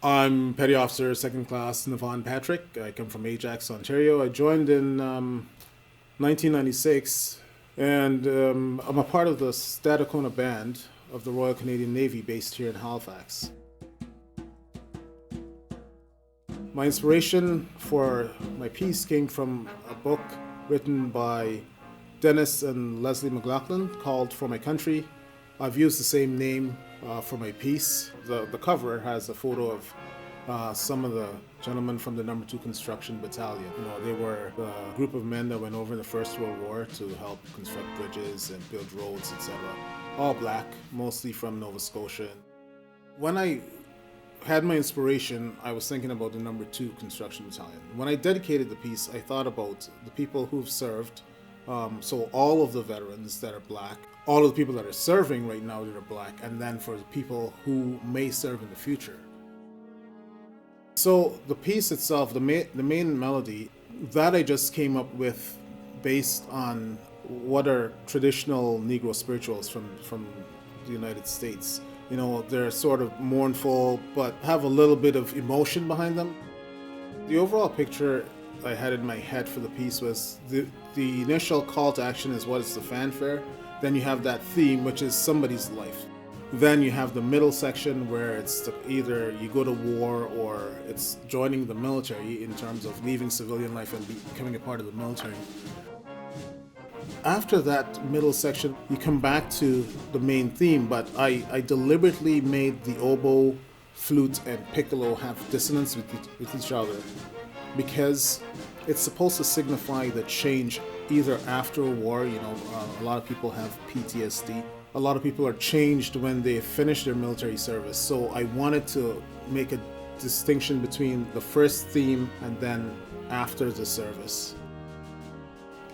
I'm Petty Officer, Second Class Nevawn Patrick. I come from Ajax, Ontario. I joined in 1996, and I'm a part of the Stadacona band of the Royal Canadian Navy based here in Halifax. My inspiration for my piece came from a book written by Dennis and Leslie McLaughlin called For My Country. I've used the same name for my piece. The cover has a photo of some of the gentlemen from the No. 2 Construction Battalion. They were the group of men that went over in the First World War to help construct bridges and build roads, etc. All black, mostly from Nova Scotia. When I had my inspiration, I was thinking about the No. 2 Construction Battalion. When I dedicated the piece, I thought about the people who've served, so all of the veterans that are black, all of the people that are serving right now that are black, and then for the people who may serve in the future. So the piece itself, the main melody, that I just came up with based on what are traditional Negro spirituals from the United States. They're sort of mournful, but have a little bit of emotion behind them. The overall picture I had in my head for the piece was the initial call to action is what is the fanfare. Then you have that theme, which is somebody's life. Then you have the middle section where it's either you go to war or it's joining the military in terms of leaving civilian life and becoming a part of the military. After that middle section, you come back to the main theme, but I deliberately made the oboe, flute, and piccolo have dissonance with each other because it's supposed to signify the change either after a war. A lot of people have PTSD. A lot of people are changed when they finish their military service. So I wanted to make a distinction between the first theme and then after the service.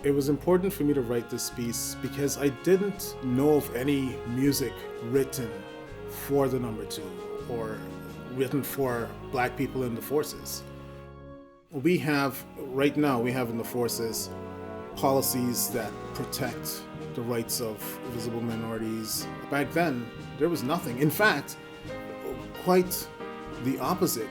It was important for me to write this piece because I didn't know of any music written for the No. 2 or written for black people in the forces. Right now we have in the forces policies that protect the rights of visible minorities. Back then, there was nothing. In fact, quite the opposite.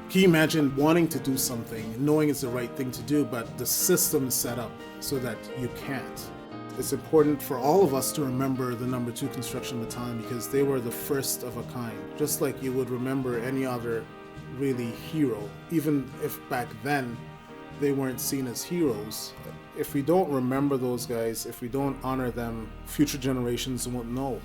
Can you imagine wanting to do something, knowing it's the right thing to do, but the system is set up so that you can't? It's important for all of us to remember the No. 2 Construction Battalion because they were the first of a kind, just like you would remember any other really hero, even if back then they weren't seen as heroes. If we don't remember those guys, if we don't honor them, future generations won't know.